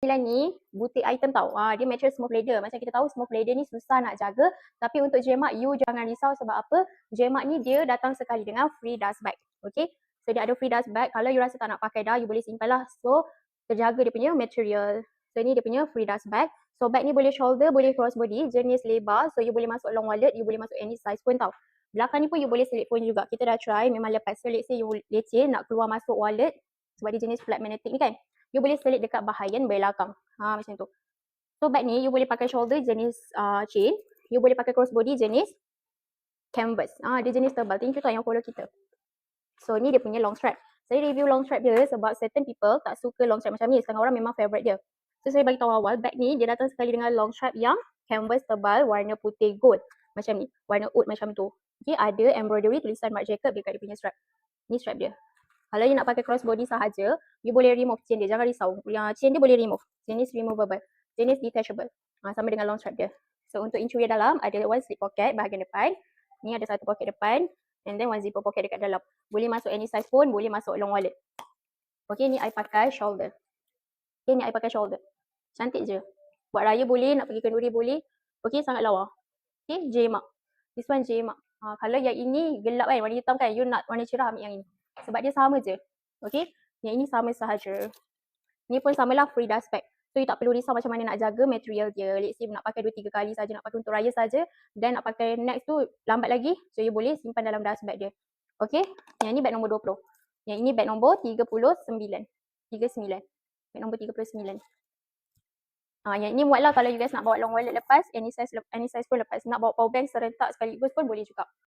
sembilan ni butik item tau. Dia material smooth leather. Macam kita tahu smooth leather ni susah nak jaga. Tapi untuk J-Mark, you jangan risau sebab apa? J-Mark ni dia datang sekali dengan free dust bag. Okay. So dia ada free dust bag. Kalau you rasa tak nak pakai dah, you boleh simpan lah. So terjaga dia punya material. So ni dia punya free dust bag. So bag ni boleh shoulder, boleh crossbody, jenis lebar. So you boleh masuk long wallet, you boleh masuk any size pun tau. Belakang ni pun you boleh selip phone juga. Kita dah try, memang lepas. So let's say you leceh nak keluar masuk wallet sebab dia jenis flat magnetic ni kan. You boleh selip dekat bahagian belakang. Macam tu. So bag ni you boleh pakai shoulder jenis chain. You boleh pakai crossbody jenis canvas. Dia jenis tebal. Thank you tau yang follow kita. So ni dia punya long strap. Saya review long strap dia sebab certain people tak suka long strap macam ni. Setengah orang memang favourite dia. So saya bagi tahu awal, bag ni dia datang sekali dengan long strap yang canvas tebal warna putih gold. Macam ni. Warna oud macam tu. Okay, ada embroidery tulisan Marc Jacob dekat dia punya strap. Ni strap dia. Kalau you nak pakai crossbody sahaja, you boleh remove chain dia. Jangan risau. Yang chain dia boleh remove. Jenis removable. Jenis detachable. Sama dengan long strap dia. So untuk interior dalam, ada one slip pocket bahagian depan. Ni ada satu pocket depan. And then one zipper pocket dekat dalam. Boleh masuk any size phone, boleh masuk long wallet. Okay, ni I pakai shoulder. Okay, ni I pakai shoulder. Cantik je. Buat raya boleh, nak pergi kenduri boleh. Okay, sangat lawa. Okay, J-Mark. This one J-Mark. Kalau yang ini gelap kan, warna hitam kan. You nak warna cerah, ambil yang ini. Sebab dia sama je. Okay. Yang ini sama sahaja. Ni pun samalah free dust bag. So you tak perlu risau macam mana nak jaga material dia. Let's say nak pakai 2-3 kali saja, nak pakai untuk raya saja. Dan nak pakai next tu lambat lagi. So you boleh simpan dalam dust bag dia. Okay. Yang ni bag nombor 20. Yang ini bag nombor 39. 39. Bag nombor 39. Yang ini muat lah kalau you guys nak bawa long wallet lepas. Any size pun lepas. Nak bawa power bank serentak sekaligus pun boleh juga.